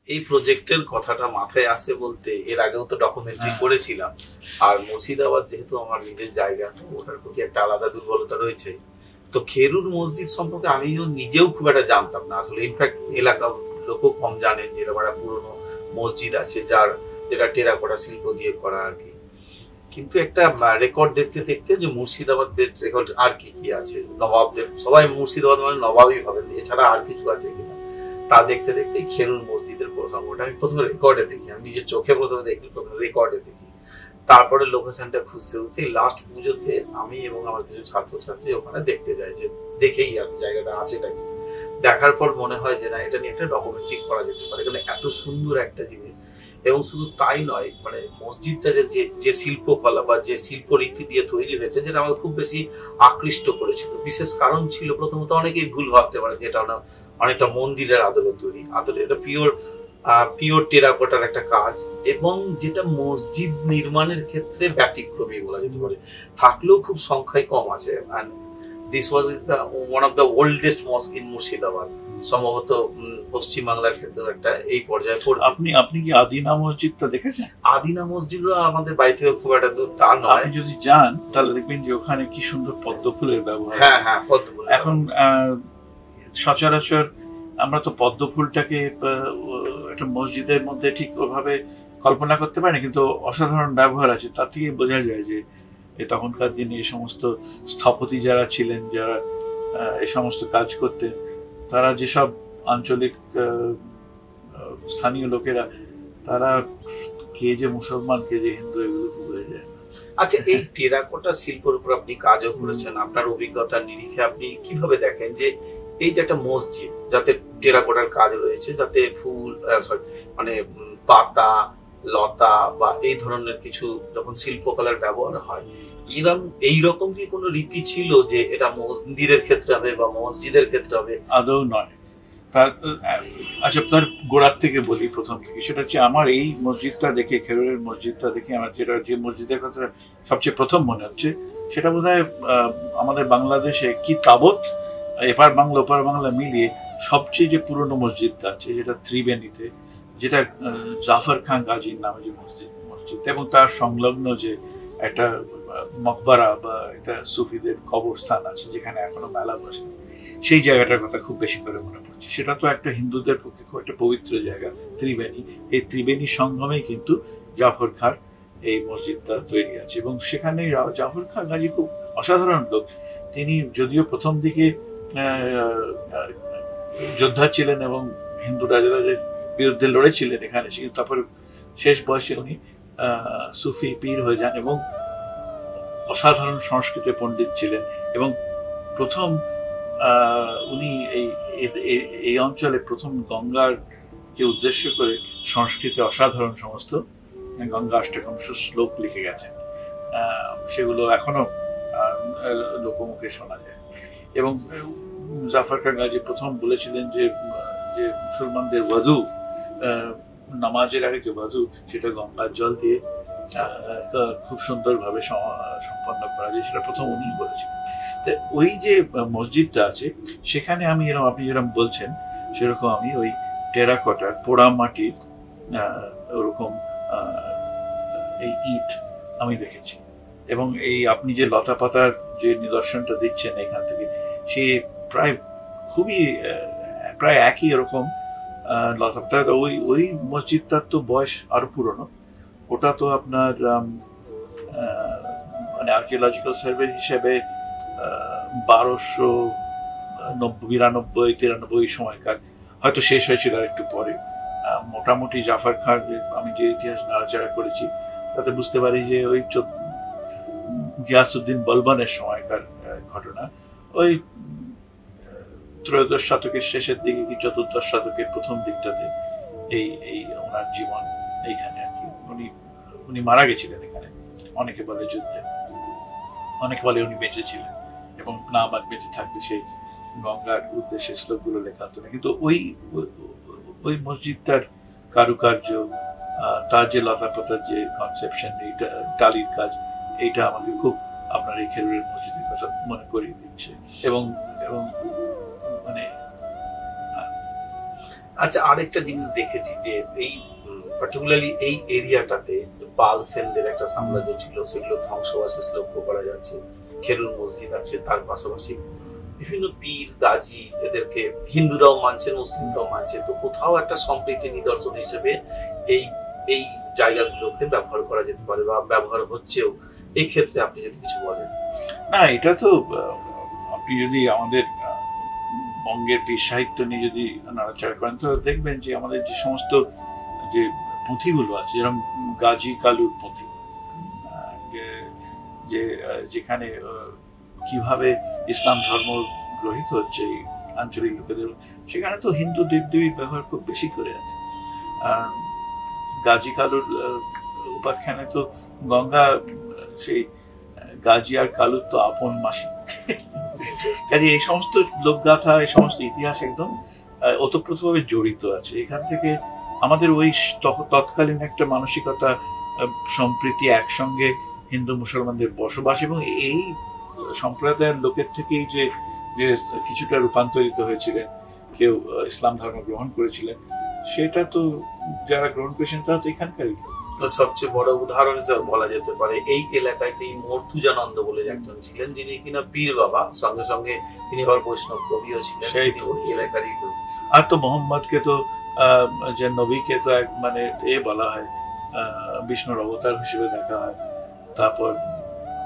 এই প্রজেক্টের কথাটা মাথায় আসে বলতে এর আগেও তো ডকুমেন্টারি করেছিলাম, আর মুর্শিদাবাদ যেহেতু আমার নিজের জায়গা, তো ওটার প্রতি একটা আলাদা দুর্বলতা রয়েছে। তো খেরুর মসজিদ সম্পর্কে আমিও নিজেও খুব একটা জানতাম না আসলে। ইনফ্যাক্ট এলাকার লোকও কম জানেন যে এরকম একটা পুরোনো মসজিদ আছে যেটা টেরাকোটা শিল্প দিয়ে করা আর কি। কিন্তু একটা রেকর্ড দেখতে দেখতে যে মুর্শিদাবাদ বেস্ট রেকর্ড আর কি কি আছে, নবাবদের, সবাই মুর্শিদাবাদ মানে নবাবই ভাবেন, এছাড়া আর কিছু আছে কিনা তা দেখতে দেখতে খেরুর মসজিদের প্রসঙ্গটা আমি প্রথমে রেকর্ডে দেখি, আমি নিজের চোখে প্রথমে দেখি, প্রথমে রেকর্ডে দেখি, তারপরে লোকেশনটা খুঁজতে খুঁজতে লাস্ট পুজোতে আমি এবং আমার কিছু ছাত্রছাত্রী ওখানে দেখতে যাই, যে দেখেই আসে জায়গাটা আছেটা কি। দেখার পর মনে হয় যে না, এটা নিয়ে একটা ডকুমেন্টারি করা যেতে পারে, কারণ এত সুন্দর একটা জিনিস। এবং শুধু তাই নয়, মানে মসজিদটা যে শিল্পকলা বা যে শিল্প রীতি দিয়ে তৈরি হয়েছে, যেটা আমাকে খুব বেশি আকৃষ্ট করেছিল। বিশেষ কারণ ছিল, প্রথমত অনেকেই ভুল ভাবতে পারে যে এটা অনেকটা মন্দিরের আদলে তৈরি, আসলে এটা পিওর টেরাকোটার একটা কাজ, এবং যেটা মসজিদ নির্মাণের ক্ষেত্রে ব্যতিক্রমী বলা যেতে পারে, থাকলেও খুব সংখ্যায় কম আছে। This was one of the oldest মস্ক in Murshidabad, সম্ভবত পশ্চিম বাংলার ক্ষেত্রে একটা এই পর্যায়ে। আপনি কি আদিনা মসজিদটা দেখেছেন? আদিনা মসজিদ আমাদের বাড়ি থেকে খুব একটা দূর তা নয়। আপনি যদি যান তাহলে দেখবেন যে ওখানে কি সুন্দর পদ্ম ফুলের ব্যবহার। হ্যাঁ হ্যাঁ, পদ্ম ফুল। এখন সচরাচর আমরা তো পদ্ম ফুলটাকে একটা মসজিদের মধ্যে ঠিক ওভাবে কল্পনা করতে পারি না, কিন্তু অসাধারণ ব্যবহার আছে। তার থেকে বোঝা যায় যে তখনকার দিনে এই সমস্ত স্থপতি যারা ছিলেন, যারা এই সমস্ত কাজ করতেন, তারা যেসব আঞ্চলিক স্থানীয় লোকেরা, তারা কে যে মুসলমান কে যে হিন্দু এগুলো বোঝা যায় না। আচ্ছা, এই টেরাকোটা শিল্পের উপর আপনি কাজও করেছেন, আপনার অভিজ্ঞতার নিরিখে আপনি কিভাবে দেখেন যে এই যে একটা মসজিদ যাতে টেরাকোটার কাজ রয়েছে, যাতে ফুল মানে পাতা লতা বা এই ধরনের কিছু যখন শিল্পকলার ব্যবহার হয়, এইরকম কি কোনো রীতি ছিল যে এটা মন্দিরের ক্ষেত্রে হবে বা মসজিদের ক্ষেত্রে হবে? আদৌ নয়। আচ্ছা, তার গোড়ার থেকে বলি, প্রথম থেকে। সেটা হচ্ছে আমার এই মসজিদটা দেখে, খেরুরের মসজিদটা দেখে আমার যে মসজিদের কথা সবচেয়ে প্রথম মনে হচ্ছে, সেটা বোধহয় আমাদের বাংলাদেশে কি তাবৎ এপার বাংলা ওপার বাংলা মিলিয়ে সবচেয়ে যে পুরনো মসজিদটা আছে, যেটা ত্রিবেণীতে, যেটা জাফর খান গাজীর নামে যে মসজিদ, এবং তার সংলগ্ন যে একটা মকবরা বা একটা সুফিদের কবরস্থান আছে, যেখানে এখনো মেলা বসে, সেই জায়গাটার কথা খুব বেশি করে মনে পড়ছে। সেটা তো একটা হিন্দুদের পক্ষে খুব একটা পবিত্র জায়গা, ত্রিবেণী। এই ত্রিবেণী সঙ্গমেই কিন্তু জাফর খাঁর এই মসজিদটা তৈরি আছে, এবং সেখানে জাফর খাঁ গাজী খুব অসাধারণ লোক। তিনি যদিও প্রথম দিকে যোদ্ধা ছিলেন এবং হিন্দু রাজাদের বিরুদ্ধে লড়েছিলেন এখানে, তারপরে শেষ বয়সে উনি সুফি পীর হয়ে যান এবং অসাধারণ সংস্কৃতে পণ্ডিত ছিলেন। এবং প্রথম উনি এই অঞ্চলে প্রথম গঙ্গাকে উদ্দেশ্য করে সংস্কৃতে অসাধারণ সমস্ত গঙ্গা অষ্টকম শ্লোক লিখে গেছেন, সেগুলো এখনো লোকমুখে শোনা যায়। এবং জাফর খান গাজী প্রথম বলেছিলেন যে মুসলমানদের ওয়াজু, নামাজের আগে যে ওয়াজু, সেটা গঙ্গার জল দিয়ে খুব সুন্দরভাবে সম্পন্ন করা যায়, সেটা প্রথম উনি বলেছিলেন। ওই যে মসজিদটা আছে, সেখানে আমি আপনি যেরকম বলছেন সেরকম আমি ওই টেরাকোটার পোড়া মাটির ওরকম এই ইট আমি দেখেছি। এবং এই আপনি যে লতা পাতার যে নিদর্শনটা দিচ্ছেন এখান থেকে, সে প্রায় একই এরকম লতা পাতা। ওই মসজিদটার তো বয়স আরো পুরনো। ওটা তো আপনার মানে আর্কিওলজিক্যাল সার্ভে হিসেবে 1292-93 সময়কার, হয়তো শেষ হয়েছিল আর একটু পরে। মোটামুটি জাফর খাঁর আমি যে ইতিহাস নাড়াচাড়া করেছি, তাতে বুঝতে পারি যে ওই গিয়াসউদ্দিন বলবানের সময়কার ঘটনা। ওই ত্রয়োদশ শতকের শেষের দিকে কি চতুর্দশ শতকের প্রথম দিকটাতে এই ওনার জীবন এইখানে আর কি। উনি মারা গেছিলেন এখানে, অনেকে বলে যুদ্ধে, অনেকে বলে উনি বেঁচে ছিলেন, এবং না আবার বেঁচে থাকতে সেই গঙ্গার উদ্দেশ্যে শ্লোকগুলো লেখা হতো না। কিন্তু ওই মসজিদটার কারুকার্য, তার যে লতা পাতার যে কনসেপশন, এইটা টালির কাজ, এইটা আমাকে খুব আপনার এই খেরুরের মসজিদের কথা মনে করিয়ে দিচ্ছে। এবং মানে আচ্ছা, আরেকটা জিনিস দেখেছি যে এই পার্টিকুলারলি এই এরিয়াটাতে পাল সেনদের একটা সাম্রাজ্য ছিল, সেগুলো ধ্বংসবাশেষ লক্ষ্য করা যাচ্ছে। খেরুর মসজিদ আছে, তার পাশাপাশি বিভিন্ন পীর গাজী, এদেরকে হিন্দুরাও মানছেন, মুসলিমরাও মানছেন। তো কোথাও একটা সম্প্রীতি নিদর্শন হিসেবে এই এই জায়গাগুলোকে ব্যবহার করা যেতে পারে বা ব্যবহার হচ্ছেও। এই ক্ষেত্রে আপনি যদি কিছু বলেন। না, এটা তো আপনি যদি আমাদের বঙ্গের পীর সাহিত্য নিয়ে যদি নাড়াচাড়া করেন তো দেখবেন যে আমাদের যে সমস্ত যে পুঁথিগুলো আছে, যেরকম গাজী কালুর পুঁথি, যে যেখানে কিভাবে ইসলাম ধর্ম গ্রহীত হচ্ছে এই আঞ্চলিক লোকেদের, সেখানে তো হিন্দু দেবদেবীর ব্যবহার খুব বেশি করে আছে। গাজী কালুর উপাখ্যানে তো গঙ্গা সেই গাজী আর কালুর তো আপন মাসি। কাজে এই সমস্ত লোকগাথা, এই সমস্ত ইতিহাস একদম ওতপ্রোতভাবে জড়িত আছে। এখান থেকে আমাদের ওই তৎকালীন একটা মানসিকতা, সম্প্রীতি, একসঙ্গে হিন্দু মুসলমানদের বসবাস এবং এই সম্প্রদায়ের লোকের থেকেই যে কিছুটা রূপান্তরিত হয়েছিলেন, কেউ ইসলাম ধর্ম গ্রহণ করেছিলেন, সেটা তো যারা গ্রহণ করেছেন তারা তো এখানকারই। সবচেয়ে বড় উদাহরণ হিসেবে বলা যেতে পারে এই এলাকায় মর্তুজানন্দ বলে একজন ছিলেন, যিনি কিনা পীর বাবা, সঙ্গে সঙ্গে তিনি আবার বৈষ্ণব কবিও ছিলেন, সেই ওই এলাকারই লোক। আর তো মোহাম্মদকে তো যে নবীকে তো এক মানে বলা হয়, বিষ্ণুর অবতার হিসেবে দেখা হয়। তারপর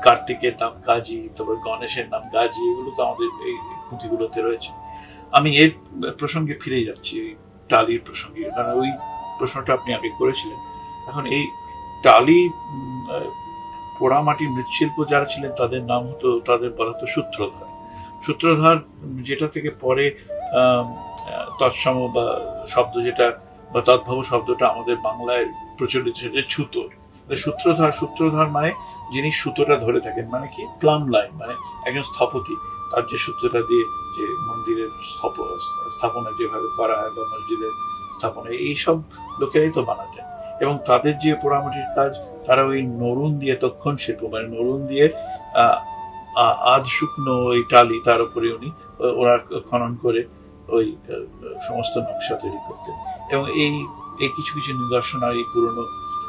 কার্তিকের নাম গাজী, তারপর গণেশের নাম গাজী, এগুলো তো আমাদের এই পুঁথিগুলোতে রয়েছে। আমি এর প্রসঙ্গে ফিরে যাচ্ছি, টালির প্রসঙ্গে, কারণ ওই প্রশ্নটা আপনি আগে করেছিলেন। এখন এই টালি পোড়ামাটির মৃৎশিল্প যারা ছিলেন তাদের নাম হতো, তাদের বলা হতো সূত্রধর। সূত্রধর যেটা থেকে পরে তৎসম বা শব্দ যেটা বা তদ্ভব শব্দটা আমাদের বাংলায় প্রচলিত সেটা ছুতোর। সূত্রধর মানে যিনি সুতোটা ধরে থাকেন, মানে কি প্লাম লাইন, মানে একজন স্থপতি, তার যে সূত্রটা দিয়ে যে মন্দিরের স্থাপনা যেভাবে করা হয় বা মসজিদের স্থাপনা, এইসব লোকেরাই তো বানাতেন। এবং তাদের যে পোড়ামাটির কাজ, তারা ওই নরুন দিয়ে, তক্ষণ শিল্প মানে নরুন দিয়ে আধ শুকনো ওই টালি, তার উপরে ওরা খনন করে ওই সমস্ত নকশা তৈরি করতেন। এবং এই কিছু কিছু নিদর্শন আর এই পুরনো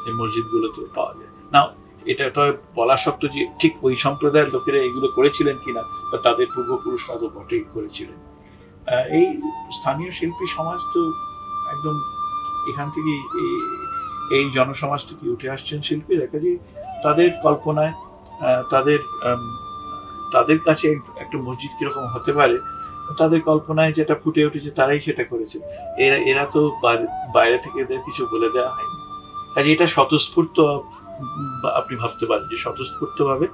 এই মসজিদগুলোতে পাওয়া যায় না। এটা তো বলা শক্ত যে ঠিক ওই সম্প্রদায়ের লোকেরা এগুলো করেছিলেন কিনা, বা তাদের পূর্বপুরুষরা তো বটেই করেছিলেন। এই স্থানীয় শিল্পী সমাজ তো একদম এখান থেকে এই জনসমাজ থেকে উঠে আসছেন শিল্পীরা। কাজে তাদের কল্পনায়, তাদের কাছে একটা মসজিদ কিরকম হতে পারে, তাদের কল্পনায় যেটা ফুটে উঠেছে তারাই সেটা করেছে। এরা তো বাইরে থেকে এদের কিছু বলে দেওয়া হয়নি। কাজে এটা স্বতঃস্ফূর্ত, আপনি ভাবতে পারেন যে স্বতঃস্ফূর্ত ভাবে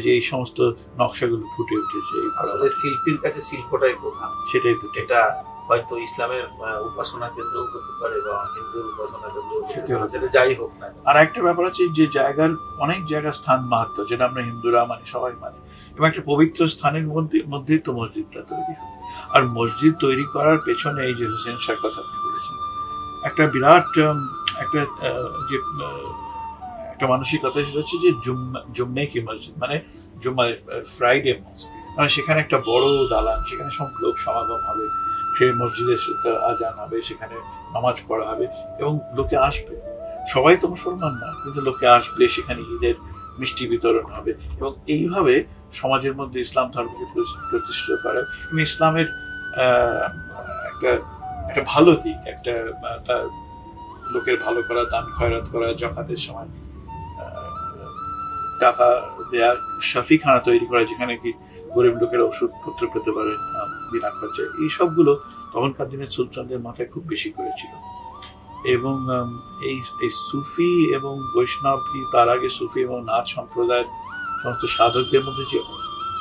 যে এই সমস্ত নকশাগুলো ফুটে উঠেছে। আসলে শিল্পীর কাছে শিল্পটাই প্রধান, সেটাই তো। এটা হয়তো ইসলামের উপাসনা কেন্দ্র হতে পারে বা হিন্দুর উপাসনা কেন্দ্র হতে পারে, সেটা যাই হোক না। আর একটা ব্যাপার আছে যে জায়গার অনেক জায়গার স্থান মাহাত্ম্য, যেটা আমরা হিন্দুরা মানে, সবাই মানে, এবং একটা পবিত্র স্থানের মধ্যেই তো মসজিদটা তৈরি হয়। আর মসজিদ তৈরি করার পেছনে এই যে হোসেন শাহ কথা আপনি বলেছেন, একটা বিরাট একটা যে একটা মানসিকতা, সেটা হচ্ছে যে জুম্মে কি মসজিদ, মানে জুম্মায় ফ্রাইডে মসজিদ, মানে সেখানে একটা বড় দালান, সেখানে সব লোক সমাগম হবে, সেই মসজিদের আজান হবে, সেখানে নামাজ পড়া হবে এবং লোকে আসবে। সবাই তো মুসলমান না, কিন্তু লোকে আসবে, সেখানে ঈদের মিষ্টি বিতরণ হবে এবং এইভাবে সমাজের মধ্যে ইসলাম ধর্মকে প্রতিষ্ঠিত করে। এবং ইসলামের একটা ভালো দিক, একটা তার লোকের ভালো করা, দান খয়রাত করা, জাকাতের সময় টাকা দেয়া, শফিখানা তৈরি করা, যেখানে কি গরিব লোকেরা ওষুধপত্র পেতে পারে বিনা খরচায়, এই সবগুলো তখনকার দিনের সুলতানদের মাথায় খুব বেশি করেছিল। এবং এই সুফি এবং বৈষ্ণব, তার আগে সুফি এবং নাথ সম্প্রদায়ের সমস্ত সাধকদের মধ্যে যে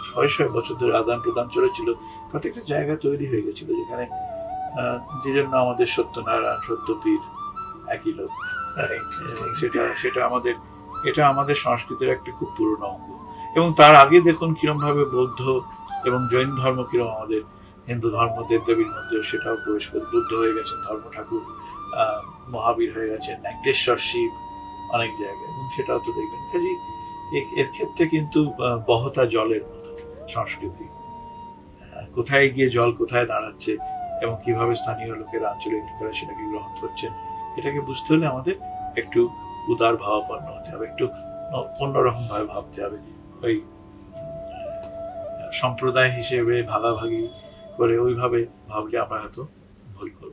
শয়ে শয়ে বছর ধরে আদান প্রদান চলেছিল, প্রত্যেকটা জায়গা তৈরি হয়ে গেছিল, যেখানে যে জন্য আমাদের সত্যনারায়ণ, সত্যপীর একই লোক। এটা আমাদের সংস্কৃতির একটা খুব পুরনো অঙ্গ। এবং তার আগে দেখুন কিরম ভাবে বৌদ্ধ এবং জৈন ধর্ম কিরম আমাদের হিন্দু ধর্ম, দেবদেবীর মধ্যে সেটাও প্রবেশ করে। বুদ্ধ হয়ে গেছেন, ধর্ম ঠাকুর, মহাবীর হয়ে গেছেন, নাগেশ্বর শিব অনেক জায়গায়, এবং সেটাও তো দেখবেন। কাজে এর ক্ষেত্রে কিন্তু বহতা জলের মতো সংস্কৃতি, কোথায় গিয়ে জল কোথায় দাঁড়াচ্ছে এবং কিভাবে স্থানীয় লোকেরা, আঞ্চলিক লোকেরা সেটাকে গ্রহণ করছেন, এটাকে বুঝতে হলে আমাদের একটু উদার ভাবাপন্ন হতে হবে, একটু অন্যরকম ভাবে ভাবতে হবে। ওই সম্প্রদায় হিসেবে ভাগাভাগি করে ওইভাবে ভাবলে আমরা হয়তো ভুল করব।